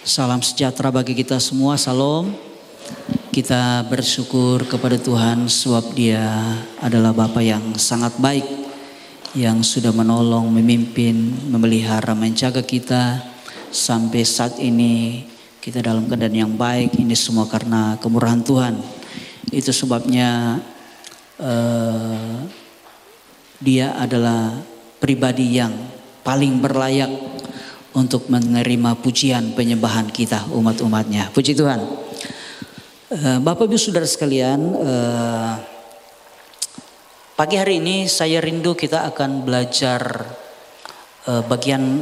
Salam sejahtera bagi kita semua, salam. Kita bersyukur kepada Tuhan sebab Dia adalah Bapa yang sangat baik, yang sudah menolong, memimpin, memelihara, menjaga kita sampai saat ini. Kita dalam keadaan yang baik, ini semua karena kemurahan Tuhan. Itu sebabnya Dia adalah pribadi yang paling berlayak untuk menerima pujian penyembahan kita umat-umatnya. Puji Tuhan. Bapak Ibu Saudara sekalian, pagi hari ini saya rindu kita akan belajar bagian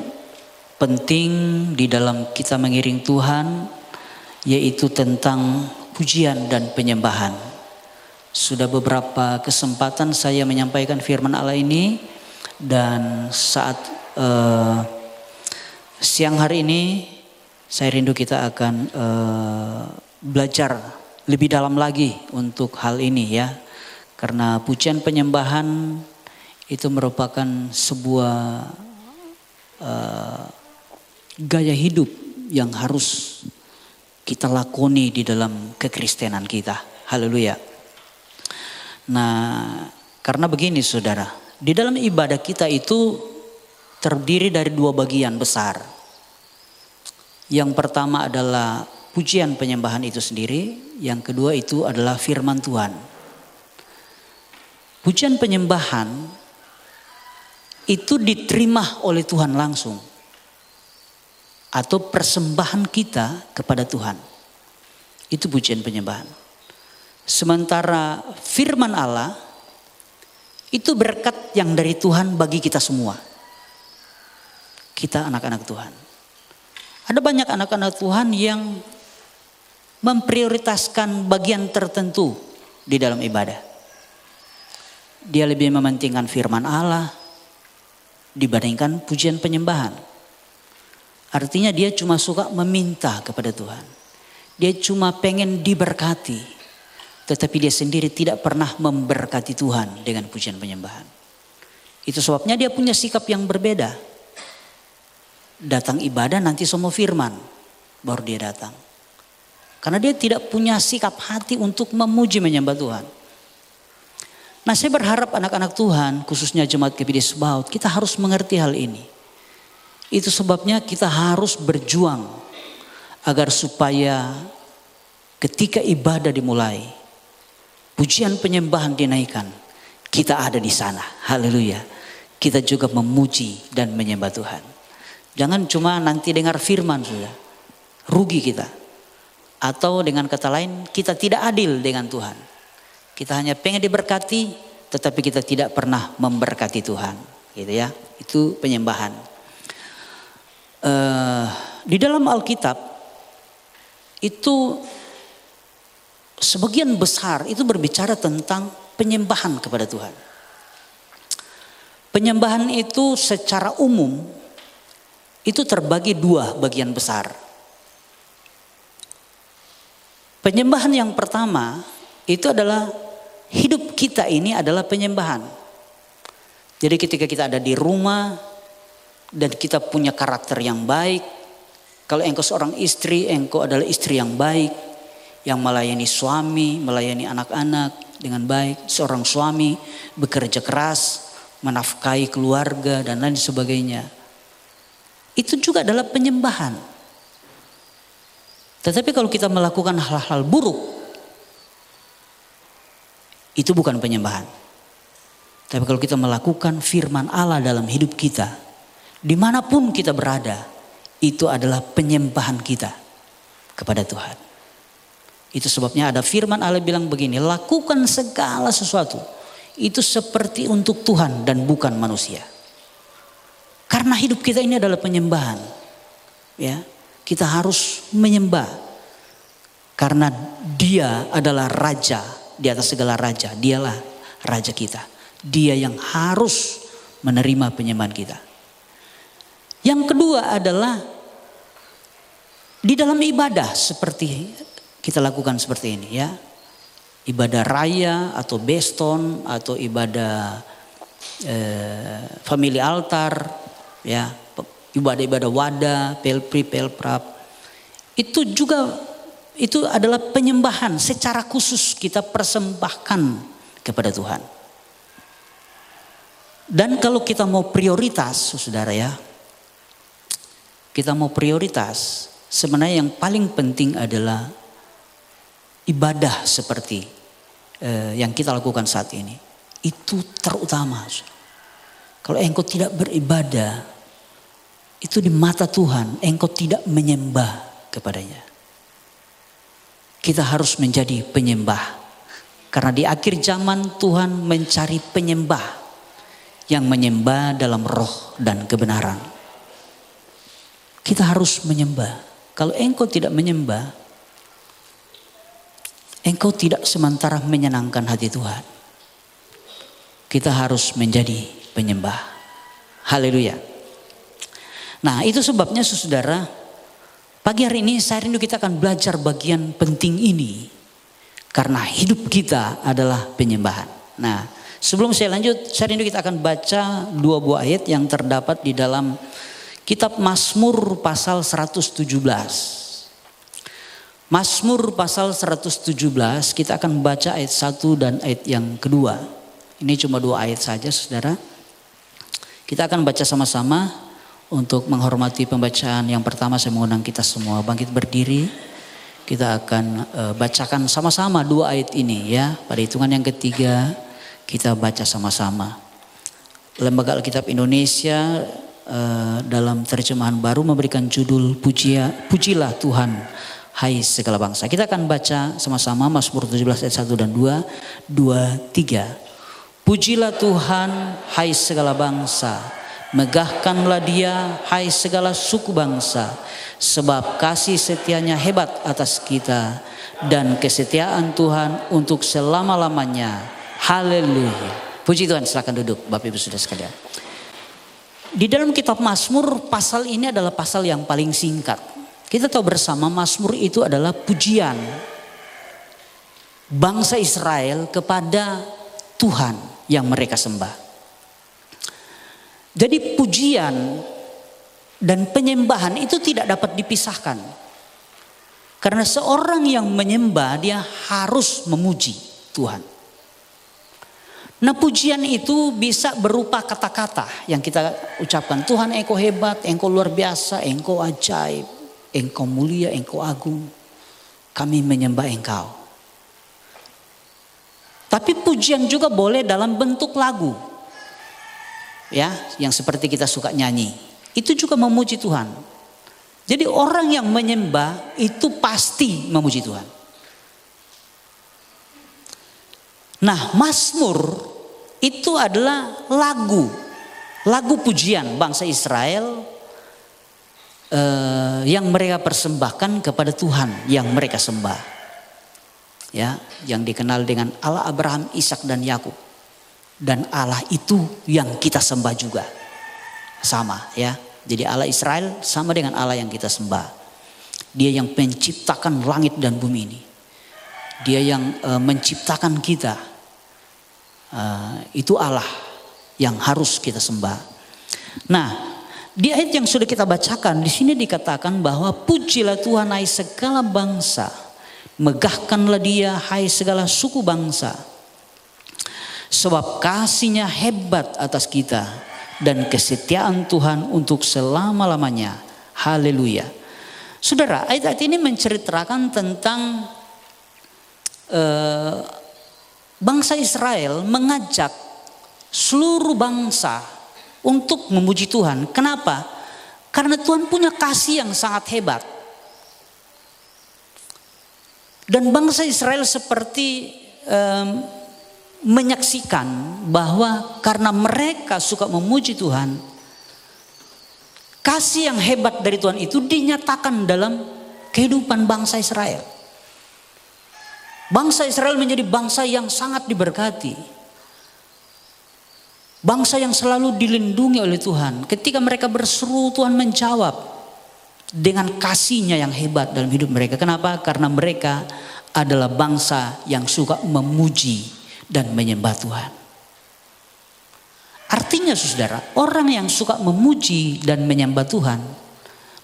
penting di dalam kita mengiring Tuhan, yaitu tentang pujian dan penyembahan. Sudah beberapa kesempatan saya menyampaikan firman Allah ini, dan saat siang hari ini saya rindu kita akan belajar lebih dalam lagi untuk hal ini ya. Karena pujian penyembahan itu merupakan sebuah gaya hidup yang harus kita lakoni di dalam kekristenan kita. Haleluya. Nah, karena begini saudara, di dalam ibadah kita itu terdiri dari dua bagian besar. Yang pertama adalah pujian penyembahan itu sendiri. Yang kedua itu adalah firman Tuhan. Pujian penyembahan itu diterima oleh Tuhan langsung, atau persembahan kita kepada Tuhan. Itu pujian penyembahan. Sementara firman Allah itu berkat yang dari Tuhan bagi kita semua. Kita anak-anak Tuhan. Ada banyak anak-anak Tuhan yang memprioritaskan bagian tertentu di dalam ibadah. Dia lebih mementingkan firman Allah dibandingkan pujian penyembahan. Artinya dia cuma suka meminta kepada Tuhan. Dia cuma pengen diberkati. Tetapi dia sendiri tidak pernah memberkati Tuhan dengan pujian penyembahan. Itu sebabnya dia punya sikap yang berbeda. Datang ibadah nanti semua firman, baru dia datang. Karena dia tidak punya sikap hati untuk memuji menyembah Tuhan. Nah, saya berharap anak-anak Tuhan, khususnya jemaat GPD Sebaut, kita harus mengerti hal ini. Itu sebabnya kita harus berjuang agar supaya ketika ibadah dimulai, pujian penyembahan dinaikkan, kita ada di sana. Haleluya. Kita juga memuji dan menyembah Tuhan. Jangan cuma nanti dengar firman sudah, rugi kita. Atau dengan kata lain, kita tidak adil dengan Tuhan. Kita hanya pengen diberkati, tetapi kita tidak pernah memberkati Tuhan. Gitu ya, itu penyembahan. Di dalam Alkitab, itu sebagian besar itu berbicara tentang penyembahan kepada Tuhan. Penyembahan itu secara umum itu terbagi dua bagian besar. Penyembahan yang pertama itu adalah hidup kita ini adalah penyembahan. Jadi ketika kita ada di rumah dan kita punya karakter yang baik. Kalau engkau seorang istri, engkau adalah istri yang baik, yang melayani suami, melayani anak-anak dengan baik. Seorang suami bekerja keras, menafkahi keluarga dan lain sebagainya. Itu juga adalah penyembahan. Tetapi kalau kita melakukan hal-hal buruk, itu bukan penyembahan. Tapi kalau kita melakukan firman Allah dalam hidup kita, dimanapun kita berada, itu adalah penyembahan kita kepada Tuhan. Itu sebabnya ada firman Allah bilang begini, lakukan segala sesuatu itu seperti untuk Tuhan dan bukan manusia. Karena hidup kita ini adalah penyembahan. Ya, kita harus menyembah. Karena Dia adalah raja di atas segala raja. Dialah raja kita. Dia yang harus menerima penyembahan kita. Yang kedua adalah di dalam ibadah seperti kita lakukan seperti ini ya. Ibadah raya atau beston atau ibadah family altar. Ya, ibadah-ibadah wadah, pelpri, pelprap, itu adalah penyembahan secara khusus kita persembahkan kepada Tuhan. Dan kalau kita mau prioritas, saudara ya, kita mau prioritas, sebenarnya yang paling penting adalah ibadah seperti yang kita lakukan saat ini. Itu terutama. Kalau engkau tidak beribadah, itu di mata Tuhan engkau tidak menyembah kepadanya. Kita harus menjadi penyembah. Karena di akhir zaman Tuhan mencari penyembah yang menyembah dalam roh dan kebenaran. Kita harus menyembah. Kalau engkau tidak menyembah, engkau tidak sementara menyenangkan hati Tuhan. Kita harus menjadi penyembah. Haleluya. Nah, itu sebabnya saudara, pagi hari ini saya rindu kita akan belajar bagian penting ini. Karena hidup kita adalah penyembahan. Nah, sebelum saya lanjut, saya rindu kita akan baca 2 buah ayat yang terdapat di dalam kitab Mazmur pasal 117. Mazmur pasal 117, kita akan baca ayat 1 dan ayat yang kedua. Ini cuma 2 ayat saja saudara. Kita akan baca sama-sama. Untuk menghormati pembacaan yang pertama, saya mengundang kita semua bangkit berdiri. Kita akan bacakan sama-sama 2 ayat ini ya. Pada hitungan yang ketiga kita baca sama-sama. Lembaga Alkitab Indonesia dalam terjemahan baru memberikan judul Pujilah Tuhan hai segala bangsa. Kita akan baca sama-sama Mazmur 17 ayat 1 dan 2, 3. Pujilah Tuhan hai segala bangsa. Megahkanlah dia hai segala suku bangsa. Sebab kasih setianya hebat atas kita. Dan kesetiaan Tuhan untuk selama-lamanya. Haleluya. Puji Tuhan, silakan duduk Bapak Ibu Saudara sekalian. Di dalam kitab Mazmur, pasal ini adalah pasal yang paling singkat. Kita tahu bersama Mazmur itu adalah pujian bangsa Israel kepada Tuhan yang mereka sembah. Jadi pujian dan penyembahan itu tidak dapat dipisahkan. Karena seorang yang menyembah dia harus memuji Tuhan. Nah, pujian itu bisa berupa kata-kata yang kita ucapkan. Tuhan engkau hebat, engkau luar biasa, engkau ajaib, engkau mulia, engkau agung. Kami menyembah engkau. Tapi pujian juga boleh dalam bentuk lagu. Ya, yang seperti kita suka nyanyi. Itu juga memuji Tuhan. Jadi orang yang menyembah itu pasti memuji Tuhan. Nah, Mazmur itu adalah lagu pujian bangsa Israel yang mereka persembahkan kepada Tuhan yang mereka sembah. Ya, yang dikenal dengan Allah Abraham, Ishak dan Yakub. Dan Allah itu yang kita sembah juga. Sama ya. Jadi Allah Israel sama dengan Allah yang kita sembah. Dia yang menciptakan langit dan bumi ini. Dia yang menciptakan kita. Itu Allah yang harus kita sembah. Nah, di ayat yang sudah kita bacakan di sini dikatakan bahwa pujilah Tuhan hai segala bangsa, megahkanlah dia hai segala suku bangsa. Sebab kasihnya hebat atas kita dan kesetiaan Tuhan untuk selama-lamanya. Haleluya. Saudara, ayat-ayat ini menceritakan tentang bangsa Israel mengajak seluruh bangsa untuk memuji Tuhan. Kenapa? Karena Tuhan punya kasih yang sangat hebat. Dan bangsa Israel seperti menyaksikan bahwa karena mereka suka memuji Tuhan, kasih yang hebat dari Tuhan itu dinyatakan dalam kehidupan bangsa Israel. Bangsa Israel menjadi bangsa yang sangat diberkati. Bangsa yang selalu dilindungi oleh Tuhan. Ketika mereka berseru, Tuhan menjawab dengan kasihnya yang hebat dalam hidup mereka. Kenapa? Karena mereka adalah bangsa yang suka memuji dan menyembah Tuhan. Artinya saudara, orang yang suka memuji dan menyembah Tuhan,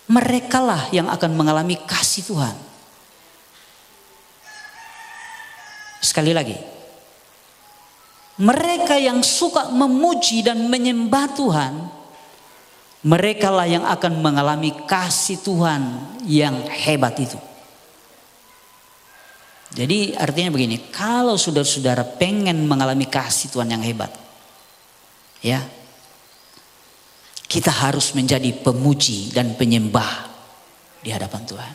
merekalah yang akan mengalami kasih Tuhan. Sekali lagi, mereka yang suka memuji dan menyembah Tuhan, merekalah yang akan mengalami kasih Tuhan yang hebat itu. Jadi artinya begini, kalau saudara-saudara pengen mengalami kasih Tuhan yang hebat, ya, kita harus menjadi pemuji dan penyembah di hadapan Tuhan.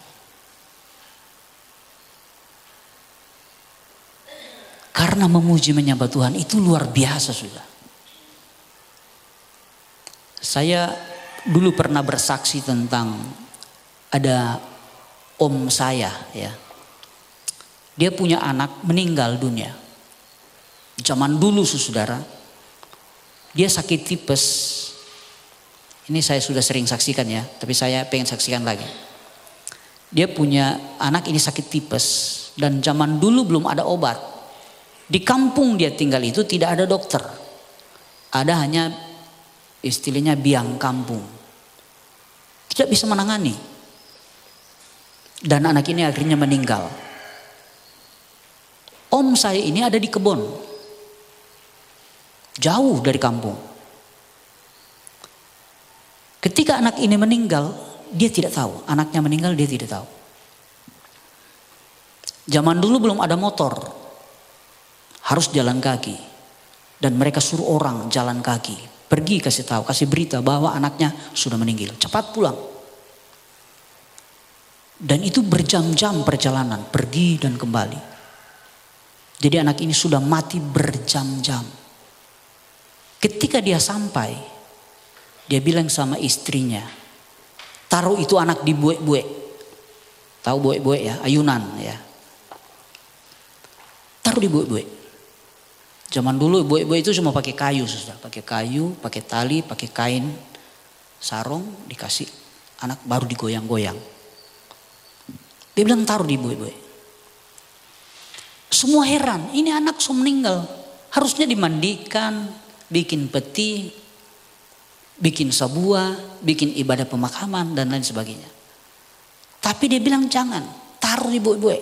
Karena memuji menyembah Tuhan itu luar biasa sudah. Saya dulu pernah bersaksi tentang ada om saya, ya. Dia punya anak meninggal dunia. Zaman dulu saudara, dia sakit tipes. Ini saya sudah sering saksikan ya, tapi saya pengen saksikan lagi. Dia punya anak ini sakit tipes dan zaman dulu belum ada obat. Di kampung dia tinggal itu tidak ada dokter. Ada hanya istilahnya biang kampung. Tidak bisa menangani. Dan anak ini akhirnya meninggal. Om saya ini ada di kebun. Jauh dari kampung. Ketika anak ini meninggal, dia tidak tahu. Anaknya meninggal, dia tidak tahu. Zaman dulu belum ada motor. Harus jalan kaki. Dan mereka suruh orang jalan kaki. Pergi kasih tahu, kasih berita bahwa anaknya sudah meninggal. Cepat pulang. Dan itu berjam-jam perjalanan. Pergi dan kembali. Jadi anak ini sudah mati berjam-jam. Ketika dia sampai, dia bilang sama istrinya, taruh itu anak di buek-buek. Tahu buek-buek ya, ayunan ya. Taruh di buek-buek. Zaman dulu buek-buek itu cuma pakai kayu, sudah. Pakai kayu, pakai tali, pakai kain, sarung, dikasih anak baru digoyang-goyang. Dia bilang taruh di buek-buek. Semua heran, ini anak sudah meninggal. Harusnya dimandikan, bikin peti, bikin sabua, bikin ibadah pemakaman dan lain sebagainya. Tapi dia bilang jangan, taruh di buek-buek.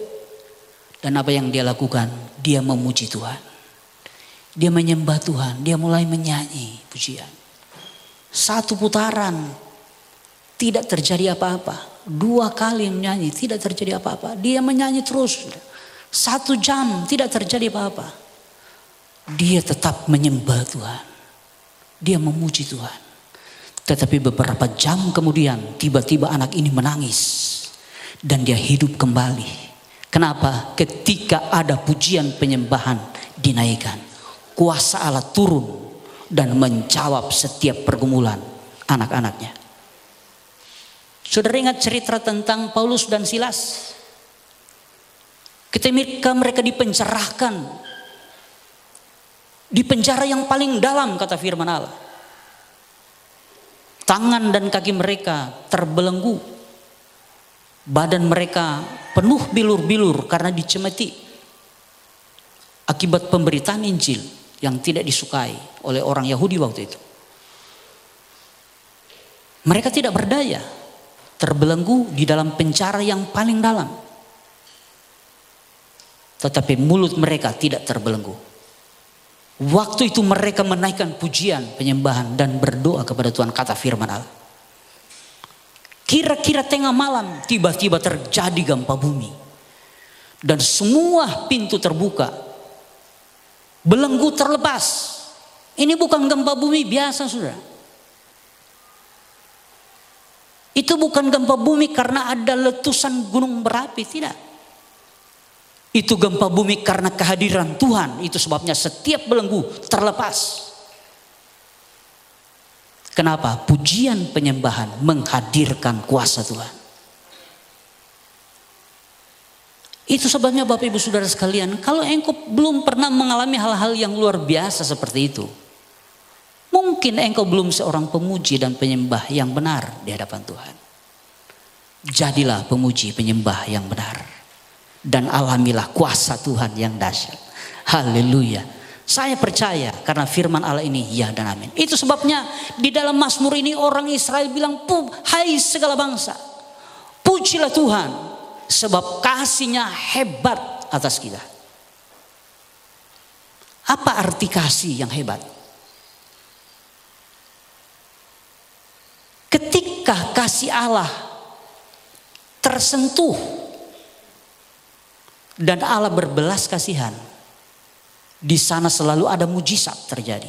Dan apa yang dia lakukan? Dia memuji Tuhan. Dia menyembah Tuhan, dia mulai menyanyi pujian. Satu putaran, tidak terjadi apa-apa. 2 kali menyanyi, tidak terjadi apa-apa. Dia menyanyi terus. 1 jam tidak terjadi apa-apa. Dia tetap menyembah Tuhan. Dia memuji Tuhan. Tetapi beberapa jam kemudian tiba-tiba anak ini menangis. Dan dia hidup kembali. Kenapa? Ketika ada pujian penyembahan dinaikkan. Kuasa Allah turun dan menjawab setiap pergumulan anak-anaknya. Saudara ingat cerita tentang Paulus dan Silas? Ketika mereka dipenjarakan, di penjara yang paling dalam kata firman Allah. Tangan dan kaki mereka terbelenggu. Badan mereka penuh bilur-bilur karena dicemeti. Akibat pemberitaan Injil yang tidak disukai oleh orang Yahudi waktu itu. Mereka tidak berdaya. Terbelenggu di dalam penjara yang paling dalam. Tetapi mulut mereka tidak terbelenggu. Waktu itu mereka menaikkan pujian, penyembahan dan berdoa kepada Tuhan kata firman Allah. Kira-kira tengah malam tiba-tiba terjadi gempa bumi. Dan semua pintu terbuka. Belenggu terlepas. Ini bukan gempa bumi biasa sudah. Itu bukan gempa bumi karena ada letusan gunung berapi, tidak. Itu gempa bumi karena kehadiran Tuhan. Itu sebabnya setiap belenggu terlepas. Kenapa? Pujian penyembahan menghadirkan kuasa Tuhan. Itu sebabnya Bapak Ibu Saudara sekalian, kalau engkau belum pernah mengalami hal-hal yang luar biasa seperti itu, mungkin engkau belum seorang pemuji dan penyembah yang benar di hadapan Tuhan. Jadilah pemuji penyembah yang benar. Dan alamilah kuasa Tuhan yang dahsyat. Haleluya. Saya percaya karena firman Allah ini ya dan amin. Itu sebabnya di dalam Mazmur ini orang Israel bilang, hai segala bangsa, pujilah Tuhan sebab kasih-Nya hebat atas kita. Apa arti kasih yang hebat? Ketika kasih Allah tersentuh dan Allah berbelas kasihan, di sana selalu ada mujizat terjadi.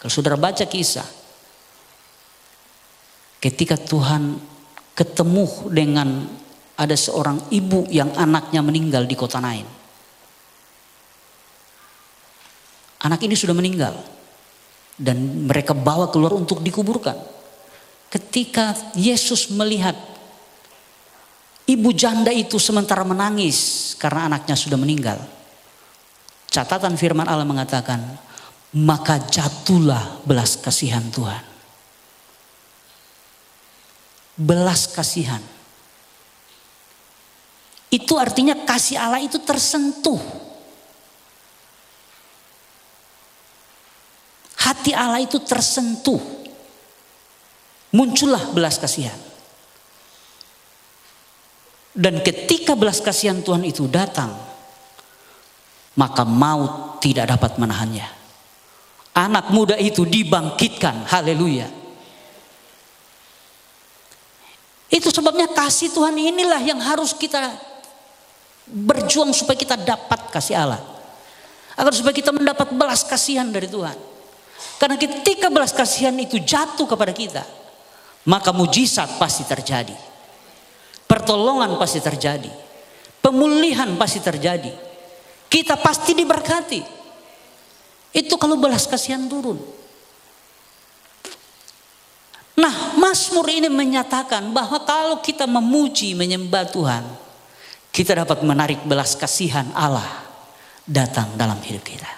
Kalau saudara baca kisah, ketika Tuhan ketemu dengan ada seorang ibu yang anaknya meninggal di kota Nain. Anak ini sudah meninggal dan mereka bawa keluar untuk dikuburkan. Ketika Yesus melihat ibu janda itu sementara menangis karena anaknya sudah meninggal, catatan firman Allah mengatakan, maka jatuhlah belas kasihan Tuhan. Belas kasihan. Itu artinya kasih Allah itu tersentuh. Hati Allah itu tersentuh. Muncullah belas kasihan. Dan ketika belas kasihan Tuhan itu datang, maka maut tidak dapat menahannya. Anak muda itu dibangkitkan. Haleluya. Itu sebabnya kasih Tuhan inilah yang harus kita berjuang supaya kita dapat kasih Allah. Agar supaya kita mendapat belas kasihan dari Tuhan. Karena ketika belas kasihan itu jatuh kepada kita, maka mujizat pasti terjadi. Pertolongan pasti terjadi. Pemulihan pasti terjadi. Kita pasti diberkati. Itu kalau belas kasihan turun. Nah, Mazmur ini menyatakan bahwa kalau kita memuji, menyembah Tuhan, kita dapat menarik belas kasihan Allah datang dalam hidup kita.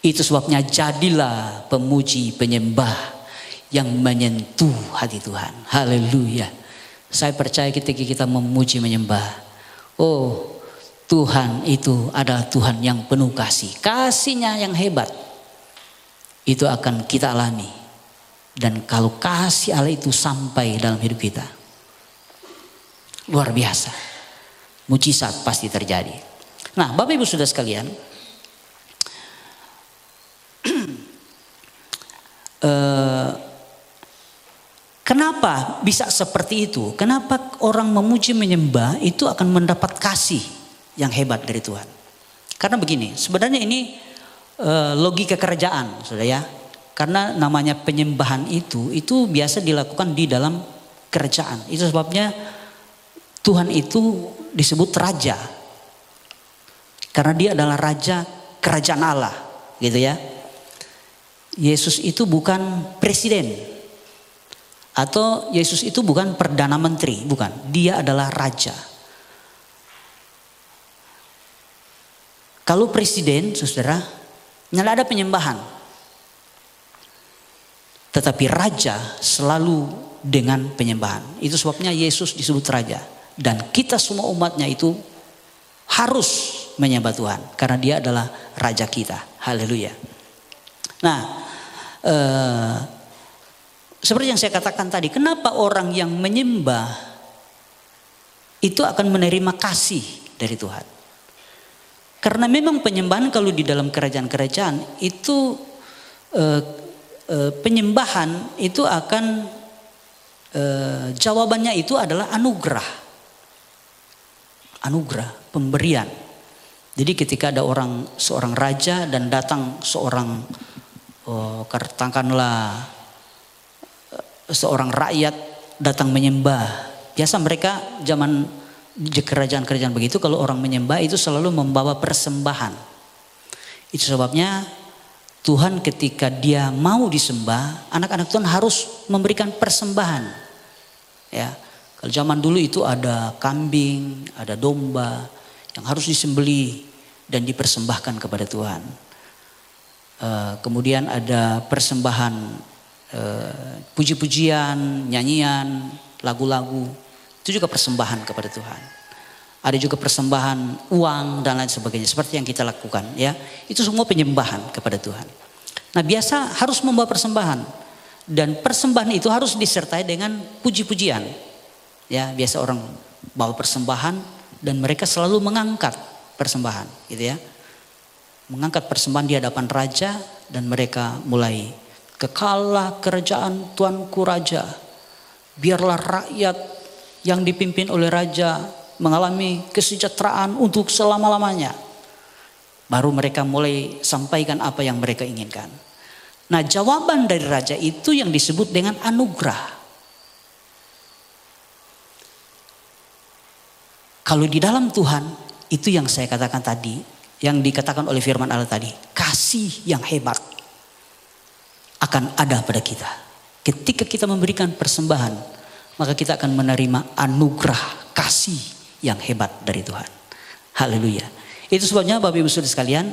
Itu sebabnya jadilah pemuji, penyembah yang menyentuh hati Tuhan. Haleluya. Saya percaya ketika kita memuji, menyembah, oh, Tuhan itu adalah Tuhan yang penuh kasih. Kasih-Nya yang hebat. Itu akan kita alami. Dan kalau kasih Allah itu sampai dalam hidup kita, luar biasa. Mujizat pasti terjadi. Nah, Bapak Ibu Saudara sekalian, kenapa bisa seperti itu? Kenapa orang memuji menyembah itu akan mendapat kasih yang hebat dari Tuhan? Karena begini, sebenarnya ini logika kerajaan, saudara ya. Karena namanya penyembahan itu biasa dilakukan di dalam kerajaan. Itu sebabnya Tuhan itu disebut raja. Karena dia adalah raja kerajaan Allah, gitu ya. Yesus itu bukan presiden. Atau Yesus itu bukan perdana menteri, bukan. Dia adalah raja. Kalau presiden, saudara, tidak ada penyembahan. Tetapi raja selalu dengan penyembahan. Itu sebabnya Yesus disebut raja. Dan kita semua umatnya itu harus menyembah Tuhan. Karena dia adalah raja kita. Haleluya. Nah, seperti yang saya katakan tadi. Kenapa orang yang menyembah itu akan menerima kasih dari Tuhan? Karena memang penyembahan kalau di dalam kerajaan-kerajaan itu penyembahan itu akan jawabannya itu adalah anugerah. Anugerah, pemberian. Jadi ketika ada seorang raja dan datang seorang katakanlah seorang rakyat datang menyembah. Biasa mereka zaman di kerajaan-kerajaan begitu kalau orang menyembah itu selalu membawa persembahan. Itu sebabnya Tuhan ketika dia mau disembah, anak-anak Tuhan harus memberikan persembahan. Ya, kalau zaman dulu itu ada kambing, ada domba yang harus disembelih dan dipersembahkan kepada Tuhan. Kemudian ada persembahan puji-pujian, nyanyian, lagu-lagu, itu juga persembahan kepada Tuhan. ada juga persembahan uang dan lain sebagainya seperti yang kita lakukan ya. Itu semua penyembahan kepada Tuhan. Nah, biasa harus membawa persembahan dan persembahan itu harus disertai dengan puji-pujian. Ya, biasa orang bawa persembahan dan mereka selalu mengangkat persembahan gitu ya. Mengangkat persembahan di hadapan raja dan mereka mulai, kekallah kerajaan Tuanku Raja. Biarlah rakyat yang dipimpin oleh raja mengalami kesejahteraan untuk selama-lamanya. Baru mereka mulai sampaikan apa yang mereka inginkan. Nah, jawaban dari raja itu yang disebut dengan anugerah. Kalau di dalam Tuhan, itu yang saya katakan tadi, yang dikatakan oleh firman Allah tadi, kasih yang hebat akan ada pada kita. Ketika kita memberikan persembahan, maka kita akan menerima anugerah kasih yang hebat dari Tuhan. Haleluya. Itu sebabnya Bapak Ibu Saudara sekalian,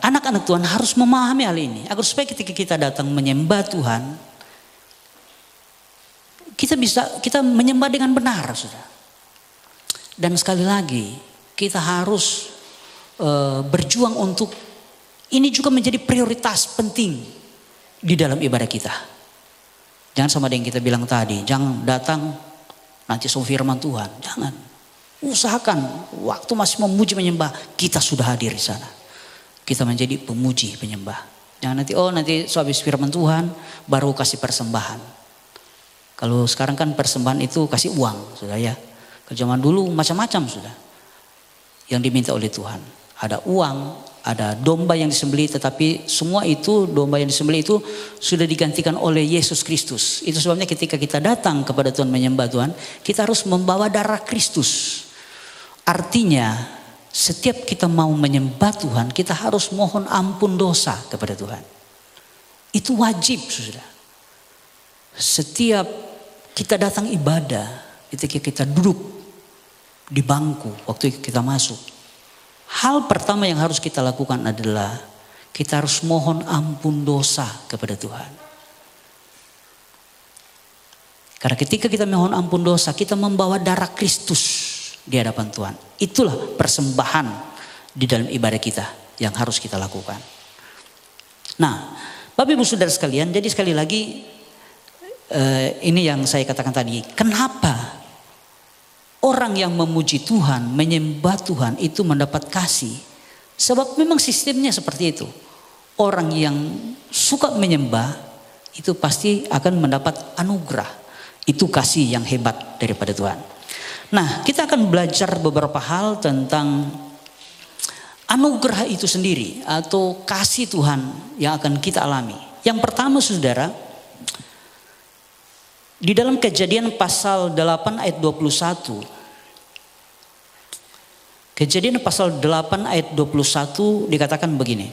anak-anak Tuhan harus memahami hal ini. Agar supaya ketika kita datang menyembah Tuhan, kita menyembah dengan benar, saudara. Dan sekali lagi kita harus berjuang untuk ini juga menjadi prioritas penting di dalam ibadah kita. Jangan sama dengan yang kita bilang tadi, jangan datang nanti sama firman Tuhan, jangan. Usahakan waktu masih memuji menyembah, kita sudah hadir di sana. Kita menjadi pemuji penyembah. Jangan nanti sehabis firman Tuhan baru kasih persembahan. Kalau sekarang kan persembahan itu kasih uang, sudah ya. Kalau zaman dulu macam-macam sudah yang diminta oleh Tuhan. Ada uang, ada domba yang disembelih, tetapi semua itu domba yang disembelih itu sudah digantikan oleh Yesus Kristus. Itu sebabnya ketika kita datang kepada Tuhan menyembah Tuhan, kita harus membawa darah Kristus. Artinya setiap kita mau menyembah Tuhan, kita harus mohon ampun dosa kepada Tuhan. Itu wajib, saudara. Setiap kita datang ibadah, ketika kita duduk di bangku waktu kita masuk, hal pertama yang harus kita lakukan adalah kita harus mohon ampun dosa kepada Tuhan. Karena ketika kita mohon ampun dosa, kita membawa darah Kristus di hadapan Tuhan. Itulah persembahan di dalam ibadah kita yang harus kita lakukan. Nah, Bapak Ibu Saudara sekalian, jadi sekali lagi ini yang saya katakan tadi, kenapa orang yang memuji Tuhan, menyembah Tuhan itu mendapat kasih? Sebab memang sistemnya seperti itu. Orang yang suka menyembah itu pasti akan mendapat anugerah. Itu kasih yang hebat daripada Tuhan. Nah, kita akan belajar beberapa hal tentang anugerah itu sendiri atau kasih Tuhan yang akan kita alami. Yang pertama, saudara, di dalam Kejadian pasal 8 ayat 21. Kejadian pasal 8 ayat 21 dikatakan begini.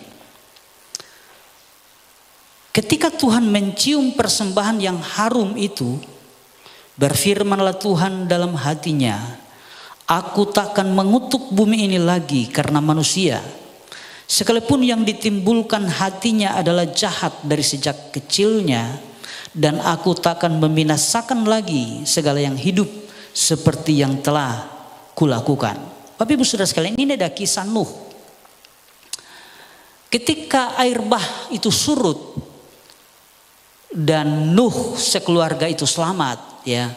Ketika Tuhan mencium persembahan yang harum itu, berfirmanlah Tuhan dalam hatinya, aku takkan mengutuk bumi ini lagi karena manusia. Sekalipun yang ditimbulkan hatinya adalah jahat dari sejak kecilnya, dan aku takkan membinasakan lagi segala yang hidup seperti yang telah kulakukan. Bapak Ibu Saudara sekalian, ini ada kisah Nuh. Ketika air bah itu surut dan Nuh sekeluarga itu selamat, ya.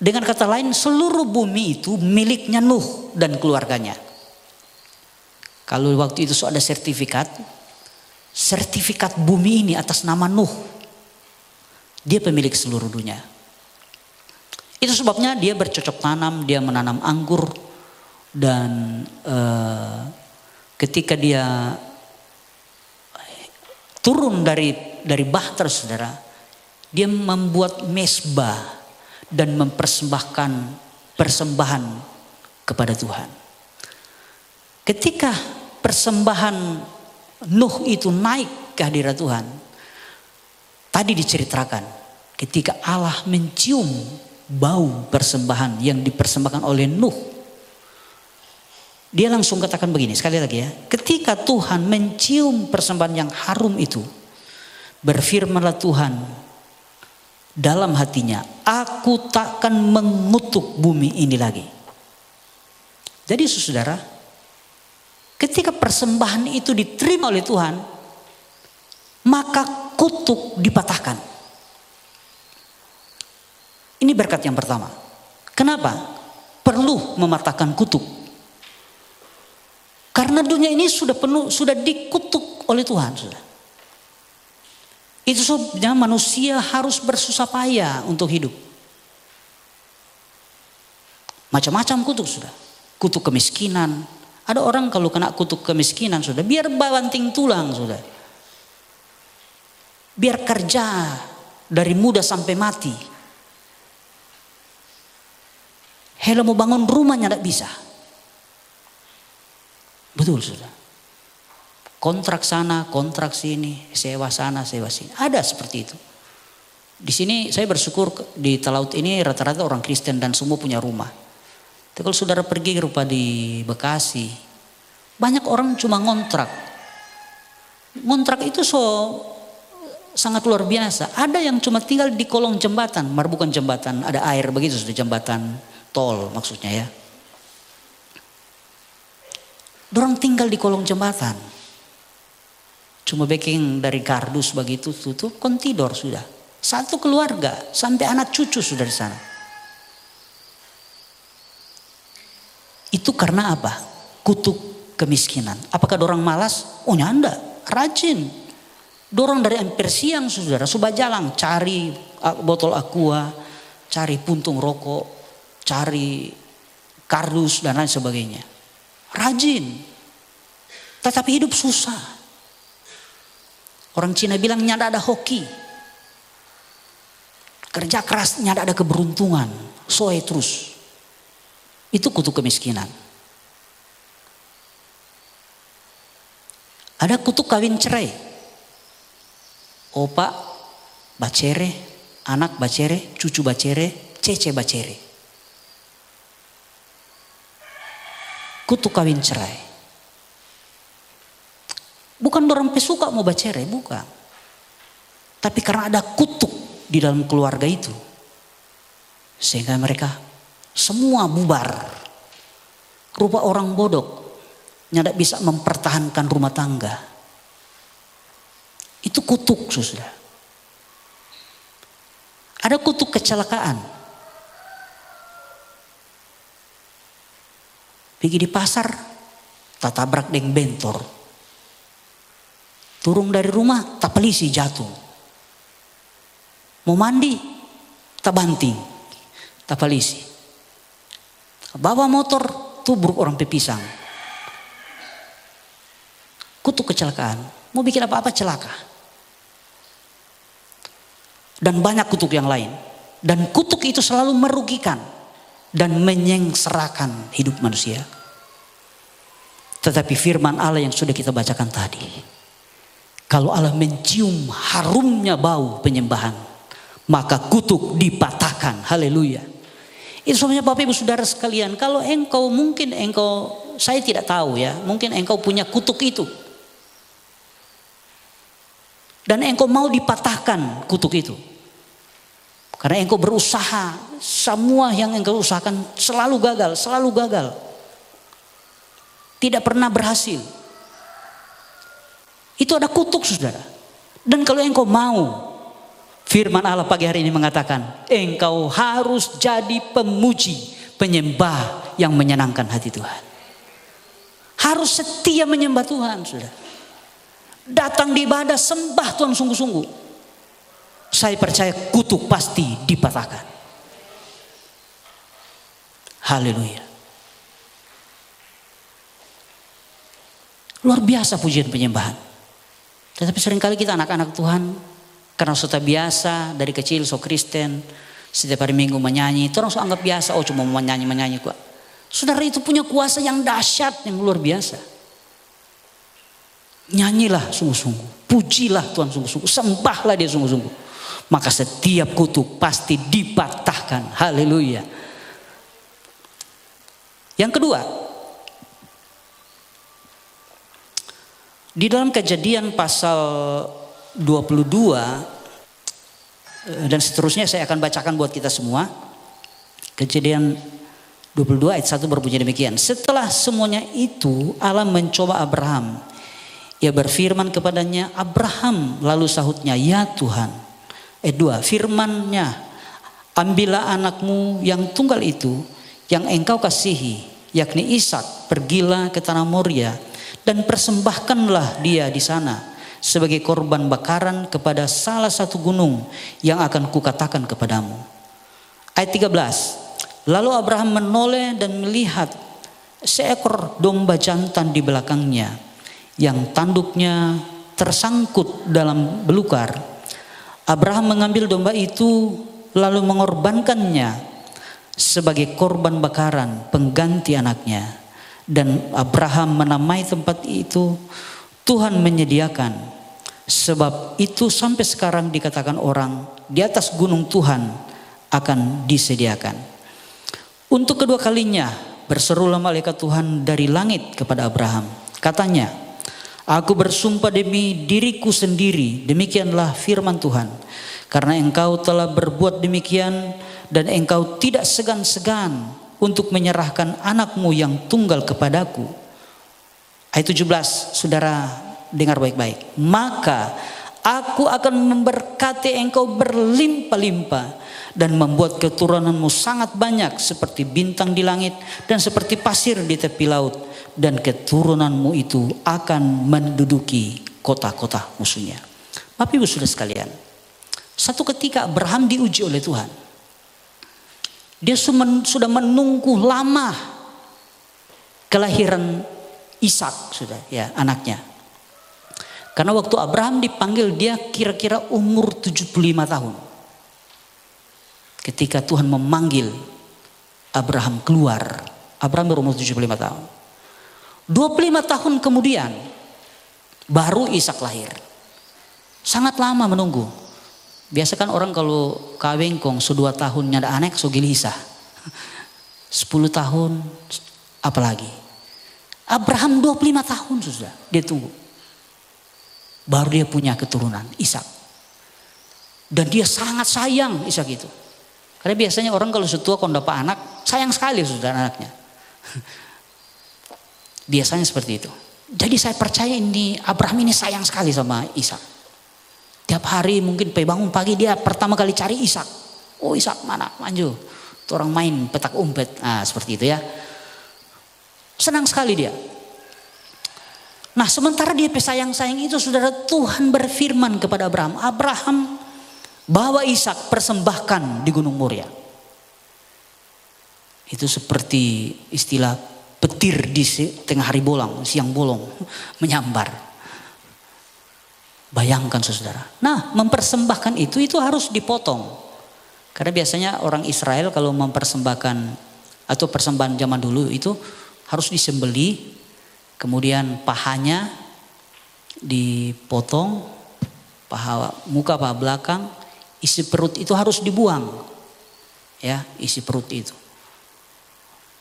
Dengan kata lain, seluruh bumi itu miliknya Nuh dan keluarganya. Kalau waktu itu ada sertifikat bumi ini atas nama Nuh. Dia pemilik seluruh dunia. Itu sebabnya dia bercocok tanam, dia menanam anggur. Dan ketika dia turun dari bahtera, saudara, dia membuat mezbah dan mempersembahkan persembahan kepada Tuhan. Ketika persembahan Nuh itu naik ke hadirat Tuhan, tadi diceritakan ketika Allah mencium bau persembahan yang dipersembahkan oleh Nuh, dia langsung katakan begini, sekali lagi ya, ketika Tuhan mencium persembahan yang harum itu, berfirmanlah Tuhan dalam hatinya, aku takkan mengutuk bumi ini lagi. Jadi saudara, ketika persembahan itu diterima oleh Tuhan, maka kutuk dipatahkan. Ini berkat yang pertama. Kenapa perlu mematahkan kutuk? Karena dunia ini sudah penuh, sudah dikutuk oleh Tuhan. Sudah. Itu sebabnya manusia harus bersusah payah untuk hidup. Macam-macam kutuk sudah. Kutuk kemiskinan. Ada orang kalau kena kutuk kemiskinan sudah, biar banting tulang sudah. Biar kerja dari muda sampai mati. Hela mau bangun rumahnya tidak bisa. Betul sudah. Kontrak sana, kontrak sini, sewa sana, sewa sini. Ada seperti itu. Di sini saya bersyukur di Talaut ini rata-rata orang Kristen dan semua punya rumah. Tapi kalau saudara pergi rupa di Bekasi, banyak orang cuma ngontrak. Ngontrak itu sangat luar biasa. Ada yang cuma tinggal di kolong jembatan, bukan jembatan, ada air begitu sudah, jembatan tol maksudnya ya. Dorang tinggal di kolong jembatan. Cuma backing dari kardus begitu tutup, kon tidur sudah. Satu keluarga sampai anak cucu sudah di sana. Itu karena apa? Kutuk kemiskinan. Apakah dorang malas? Oh nyanda, rajin. Dorang dari hampir siang saudara, sudah jalan cari botol aqua, cari puntung rokok, cari kardus dan lain sebagainya. Rajin. Tetapi hidup susah. Orang Cina bilang nyada ada hoki. Kerja keras nyada ada keberuntungan. Soe terus. Itu kutuk kemiskinan. Ada kutuk kawin cerai. Opa bacere, anak bacere, cucu bacere, cece bacere. Kutuk kawin cerai. Bukan orang pesuka mau bacere, bukan. Tapi karena ada kutuk di dalam keluarga itu. Sehingga mereka semua bubar. Rupa orang bodoh. Tidak bisa mempertahankan rumah tangga. Itu kutuk sudah. Ada kutuk kecelakaan. Pergi di pasar, tak tabrak dengan bentor. Turun dari rumah, tak pelisi jatuh. Mau mandi, tak banting, tak pelisi. Bawa motor, tubruk orang pepisang. Kutuk kecelakaan. Mau bikin apa-apa celaka. Dan banyak kutuk yang lain. Dan kutuk itu selalu merugikan. Dan menyengsarakan hidup manusia. Tetapi firman Allah yang sudah kita bacakan tadi. Kalau Allah mencium harumnya bau penyembahan, maka kutuk dipatahkan. Haleluya. Itu sebabnya Bapak Ibu Saudara sekalian, kalau saya tidak tahu ya, mungkin engkau punya kutuk itu. Dan engkau mau dipatahkan kutuk itu. Karena engkau berusaha, semua yang engkau usahakan selalu gagal. Tidak pernah berhasil. Itu ada kutuk saudara. Dan kalau engkau mau, firman Allah pagi hari ini mengatakan, engkau harus jadi pemuji, penyembah yang menyenangkan hati Tuhan. Harus setia menyembah Tuhan saudara. Datang di ibadah, sembah Tuhan sungguh-sungguh. Saya percaya kutuk pasti dipatahkan. Haleluya. Luar biasa pujian penyembahan. Tetapi seringkali kita anak-anak Tuhan, karena sudah biasa dari kecil so Kristen, setiap hari Minggu menyanyi, itu orang so anggap biasa, oh cuma menyanyi kok. Saudara itu punya kuasa yang dahsyat, yang luar biasa. Nyanyilah sungguh-sungguh, pujilah Tuhan sungguh-sungguh, sembahlah dia sungguh-sungguh. Maka setiap kutuk pasti dipatahkan. Haleluya. Yang kedua, di dalam Kejadian pasal 22 Dan seterusnya saya akan bacakan buat kita semua. Kejadian 22 ayat 1 berbunyi demikian. Setelah semuanya itu Allah mencoba Abraham. Ia berfirman kepadanya, Abraham, lalu sahutnya, ya Tuhan. Ayat 2, firman-Nya, ambillah anakmu yang tunggal itu, yang engkau kasihi, yakni Ishak, pergilah ke tanah Moria, dan persembahkanlah dia di sana sebagai korban bakaran kepada salah satu gunung yang akan kukatakan kepadamu. Ayat 13, lalu Abraham menoleh dan melihat seekor domba jantan di belakangnya, yang tanduknya tersangkut dalam belukar. Abraham mengambil domba itu lalu mengorbankannya sebagai korban bakaran pengganti anaknya. Dan Abraham menamai tempat itu Tuhan menyediakan. Sebab itu sampai sekarang dikatakan orang, di atas gunung Tuhan akan disediakan. Untuk kedua kalinya berserulah malaikat Tuhan dari langit kepada Abraham. Katanya, aku bersumpah demi diriku sendiri, demikianlah firman Tuhan. Karena engkau telah berbuat demikian dan engkau tidak segan-segan untuk menyerahkan anakmu yang tunggal kepadaku. Ayat 17, saudara dengar baik-baik. Maka aku akan memberkati engkau berlimpah-limpah dan membuat keturunanmu sangat banyak seperti bintang di langit dan seperti pasir di tepi laut. Dan keturunanmu itu akan menduduki kota-kota musuhnya. Bapak Ibu Saudara sekalian, satu ketika Abraham diuji oleh Tuhan. Dia sudah menunggu lama kelahiran Ishak, sudah ya, anaknya. Karena waktu Abraham dipanggil dia kira-kira umur 75 tahun. Ketika Tuhan memanggil Abraham keluar, Abraham berumur 75 tahun. 25 tahun kemudian baru Ishak lahir. Sangat lama menunggu. Biasa kan orang kalau kawin kong so 2 tahun nyada anak so gelisah. 10 tahun apalagi. Abraham 25 tahun sudah dia tunggu. Baru dia punya keturunan Ishak. Dan dia sangat sayang Ishak itu. Karena biasanya orang kalau setua kalau dapat anak sayang sekali sudah anaknya. Biasanya seperti itu. Jadi saya percaya ini Abraham ini sayang sekali sama Ishak. Tiap hari mungkin bangun pagi dia pertama kali cari Ishak. Oh Ishak mana? Manju. Itu orang main petak umpet. Nah seperti itu ya. Senang sekali dia. Nah sementara dia pesayang-sayang itu saudara, Tuhan berfirman kepada Abraham. Abraham bawa Ishak persembahkan di Gunung Moria. Itu seperti istilah petir di tengah hari bolong, siang bolong menyambar. Bayangkan saudara. Nah mempersembahkan itu harus dipotong. Karena biasanya orang Israel kalau mempersembahkan atau persembahan zaman dulu itu harus disembeli. Kemudian pahanya dipotong. Paha muka, paha belakang. Isi perut itu harus dibuang. Ya isi perut itu.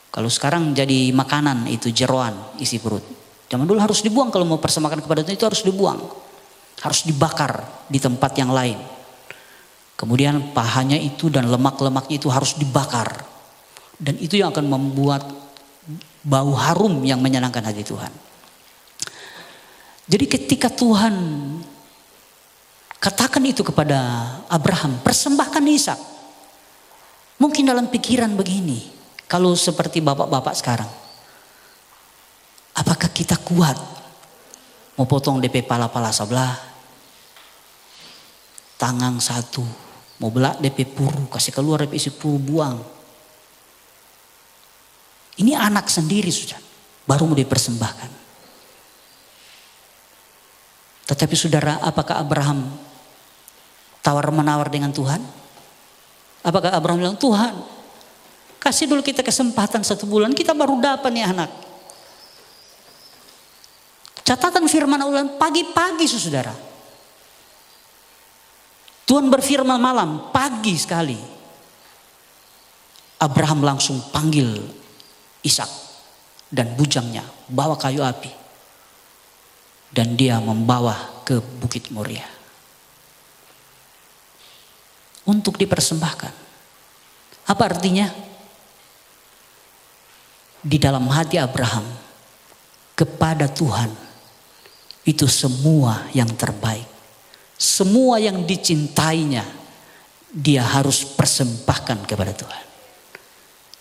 Kalau sekarang jadi makanan itu jeroan isi perut. Zaman dulu harus dibuang kalau mau persembahkan kepada Tuhan itu harus dibuang. Harus dibakar di tempat yang lain. Kemudian pahanya itu dan lemak-lemaknya itu harus dibakar. Dan itu yang akan membuat bau harum yang menyenangkan hati Tuhan. Jadi ketika Tuhan katakan itu kepada Abraham, persembahkan Ishak. Mungkin dalam pikiran begini, kalau seperti bapak-bapak sekarang. Apakah kita kuat mau potong DP pala-pala sebelah? Tangan satu, mau belak DP puru, kasih keluar DP isi puru, buang. Ini anak sendiri sudah, baru mau dipersembahkan. Tetapi saudara, apakah Abraham tawar-menawar dengan Tuhan? Apakah Abraham bilang, Tuhan kasih dulu kita kesempatan 1 bulan, kita baru dapat nih anak. Catatan firman Allah pagi-pagi saudara. Tuhan berfirman malam, pagi sekali. Abraham langsung panggil Ishak dan bujangnya, bawa kayu api. Dan dia membawa ke Bukit Moria. untuk dipersembahkan. Apa artinya? Di dalam hati Abraham kepada Tuhan itu semua yang terbaik. Semua yang dicintainya dia harus persembahkan kepada Tuhan.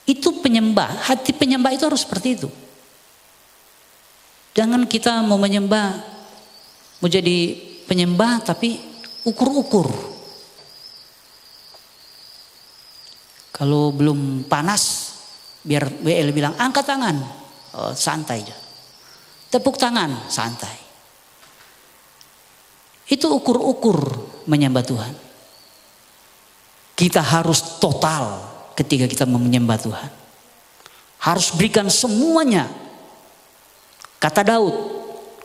Itu penyembah, hati penyembah itu harus seperti itu. Jangan kita mau menyembah, mau jadi penyembah tapi ukur-ukur. Kalau belum panas, biar WL bilang angkat tangan, oh, santai aja. Tepuk tangan, santai. Itu ukur-ukur menyembah Tuhan. Kita harus total ketika kita menyembah Tuhan. Harus berikan semuanya. Kata Daud,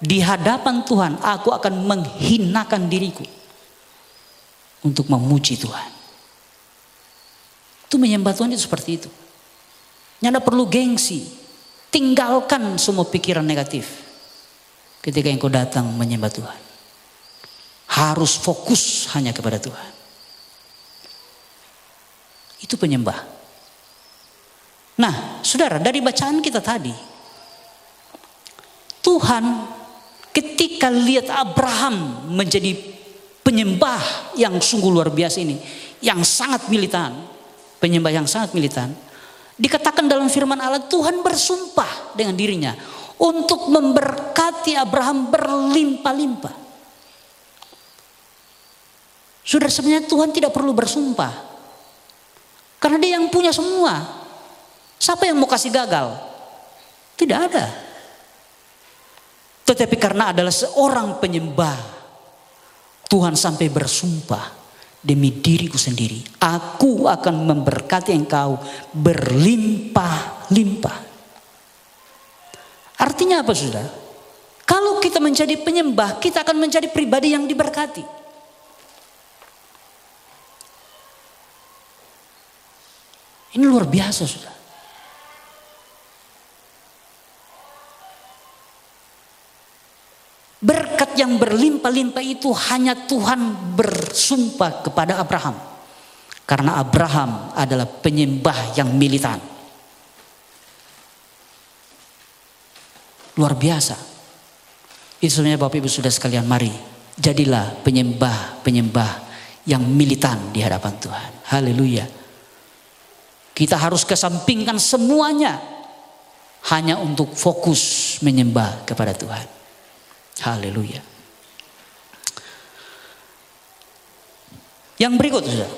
di hadapan Tuhan aku akan menghinakan diriku untuk memuji Tuhan. Itu menyembah Tuhan itu seperti itu. Tidak perlu gengsi. Tinggalkan semua pikiran negatif ketika engkau datang menyembah Tuhan. Harus fokus hanya kepada Tuhan. Itu penyembah. Nah, saudara, dari bacaan kita tadi, Tuhan ketika lihat Abraham menjadi penyembah yang sungguh luar biasa ini, yang sangat militan, penyembah yang sangat militan, dikatakan dalam firman Allah, Tuhan bersumpah dengan dirinya untuk memberkati Abraham berlimpah-limpah. Saudara, sebenarnya Tuhan tidak perlu bersumpah. Karena dia yang punya semua. Siapa yang mau kasih gagal? Tidak ada. Tetapi karena adalah seorang penyembah, Tuhan sampai bersumpah, demi diriku sendiri, aku akan memberkati engkau berlimpah-limpah. Artinya apa, saudara? Kalau kita menjadi penyembah, kita akan menjadi pribadi yang diberkati. Ini luar biasa, saudara. Berkat yang berlimpah-limpah itu hanya Tuhan bersumpah kepada Abraham. Karena Abraham adalah penyembah yang militan. Luar biasa. Itu sebenarnya Bapak Ibu Saudara sekalian, mari jadilah penyembah-penyembah yang militan di hadapan Tuhan. Haleluya. Kita harus kesampingkan semuanya hanya untuk fokus menyembah kepada Tuhan. Haleluya. Yang berikut, saudara.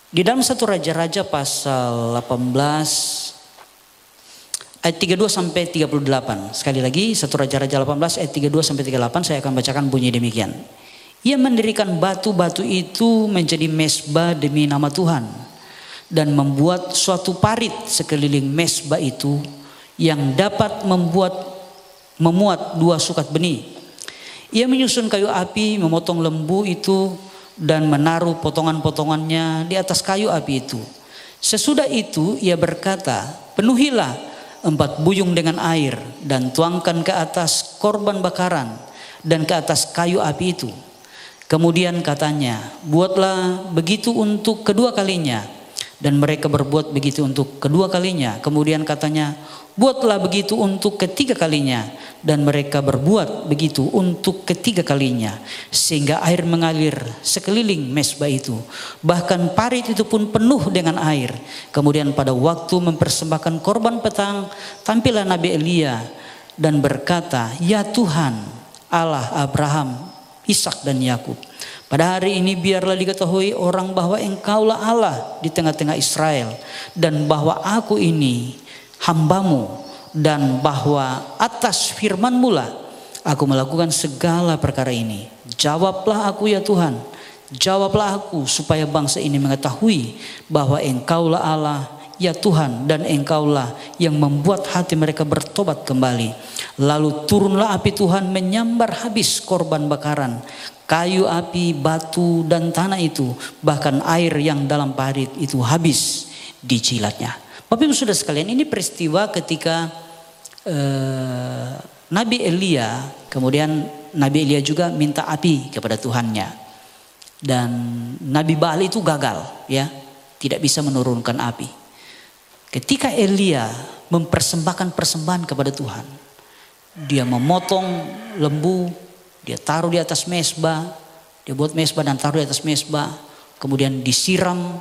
Di dalam 1 Raja-Raja pasal 18 ayat 32 sampai 38. Sekali lagi 1 Raja-Raja 18 ayat 32 sampai 38 saya akan bacakan bunyi demikian. Ia mendirikan batu-batu itu menjadi mezbah demi nama Tuhan dan membuat suatu parit sekeliling mezbah itu yang dapat memuat 2 sukat benih. Ia menyusun kayu api, memotong lembu itu dan menaruh potongan-potongannya di atas kayu api itu. Sesudah itu ia berkata, penuhilah 4 buyung dengan air dan tuangkan ke atas korban bakaran dan ke atas kayu api itu. Kemudian katanya, buatlah begitu untuk kedua kalinya. Dan mereka berbuat begitu untuk kedua kalinya. Kemudian katanya, buatlah begitu untuk ketiga kalinya. Dan mereka berbuat begitu untuk ketiga kalinya. Sehingga air mengalir sekeliling mezbah itu. Bahkan parit itu pun penuh dengan air. Kemudian pada waktu mempersembahkan korban petang, tampillah Nabi Elia dan berkata, ya Tuhan Allah Abraham, Ishak dan Yakub, pada hari ini biarlah diketahui orang bahwa engkaulah Allah di tengah-tengah Israel, dan bahwa aku ini hambamu, dan bahwa atas firman-Mu lah aku melakukan segala perkara ini. Jawablah aku ya Tuhan, jawablah aku supaya bangsa ini mengetahui bahwa engkaulah Allah ya Tuhan, dan engkaulah yang membuat hati mereka bertobat kembali. Lalu turunlah api Tuhan menyambar habis korban bakaran, kayu api, batu dan tanah itu, bahkan air yang dalam parit itu habis dijilatnya. Bapak Ibu Saudara sekalian, ini peristiwa ketika Nabi Elia, kemudian Nabi Elia juga minta api kepada Tuhannya. Dan Nabi Baal itu gagal, ya, tidak bisa menurunkan api. Ketika Elia mempersembahkan persembahan kepada Tuhan, dia memotong lembu, dia taruh di atas mezbah, dia buat mezbah dan taruh di atas mezbah, kemudian disiram,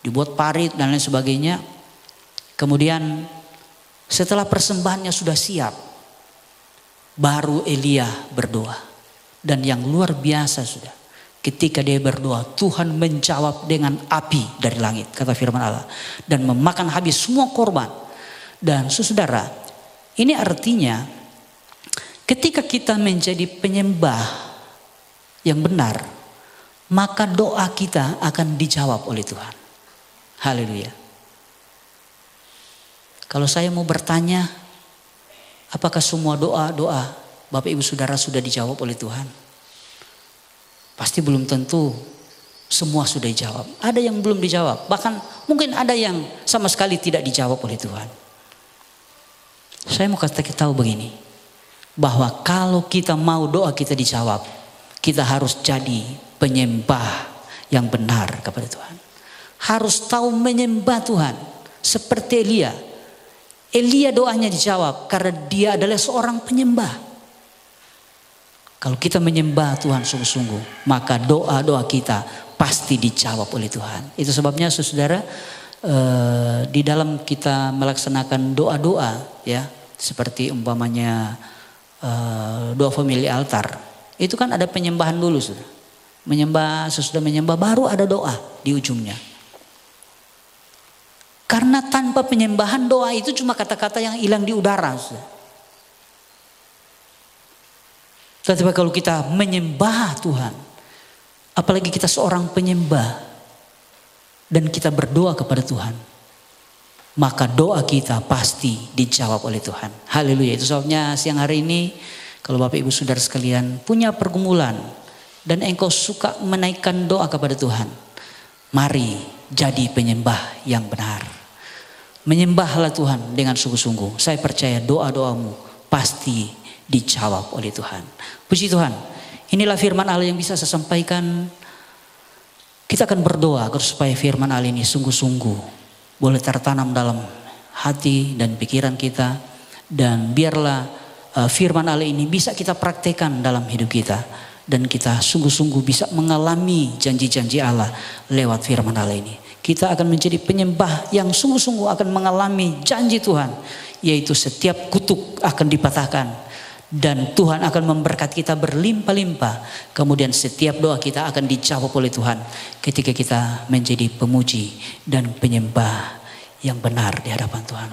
dibuat parit dan lain sebagainya. Kemudian setelah persembahannya sudah siap, baru Elia berdoa. Dan yang luar biasa sudah, ketika dia berdoa, Tuhan menjawab dengan api dari langit, kata firman Allah, dan memakan habis semua korban. Dan saudara, ini artinya ketika kita menjadi penyembah yang benar, maka doa kita akan dijawab oleh Tuhan. Haleluya. Kalau saya mau bertanya, apakah semua doa-doa Bapak Ibu Saudara sudah dijawab oleh Tuhan? Pasti belum tentu semua sudah dijawab. Ada yang belum dijawab. Bahkan mungkin ada yang sama sekali tidak dijawab oleh Tuhan. Saya mau kasih tahu begini. Bahwa kalau kita mau doa kita dijawab, kita harus jadi penyembah yang benar kepada Tuhan. Harus tahu menyembah Tuhan. Seperti Elia. Elia doanya dijawab karena dia adalah seorang penyembah. Kalau kita menyembah Tuhan sungguh-sungguh, maka doa-doa kita pasti dijawab oleh Tuhan. Itu sebabnya saudara, di dalam kita melaksanakan doa-doa, ya, seperti umpamanya doa family altar, itu kan ada penyembahan dulu, saudara. Menyembah, sesudah menyembah baru ada doa di ujungnya. Karena tanpa penyembahan doa itu cuma kata-kata yang hilang di udara, saudara. Tetapi kalau kita menyembah Tuhan, apalagi kita seorang penyembah dan kita berdoa kepada Tuhan, maka doa kita pasti dijawab oleh Tuhan. Haleluya. Itu sebabnya siang hari ini kalau Bapak Ibu Saudara sekalian punya pergumulan dan engkau suka menaikkan doa kepada Tuhan, mari jadi penyembah yang benar. Menyembahlah Tuhan dengan sungguh-sungguh. Saya percaya doa-doamu pasti dijawab oleh Tuhan. Puji Tuhan. Inilah firman Allah yang bisa saya sampaikan. Kita akan berdoa agar supaya firman Allah ini sungguh-sungguh boleh tertanam dalam hati dan pikiran kita. Dan biarlah firman Allah ini bisa kita praktekkan dalam hidup kita. Dan kita sungguh-sungguh bisa mengalami janji-janji Allah lewat firman Allah ini. Kita akan menjadi penyembah yang sungguh-sungguh akan mengalami janji Tuhan. Yaitu setiap kutuk akan dipatahkan. Dan Tuhan akan memberkati kita berlimpah-limpah. Kemudian setiap doa kita akan dijawab oleh Tuhan. Ketika kita menjadi pemuji dan penyembah yang benar di hadapan Tuhan.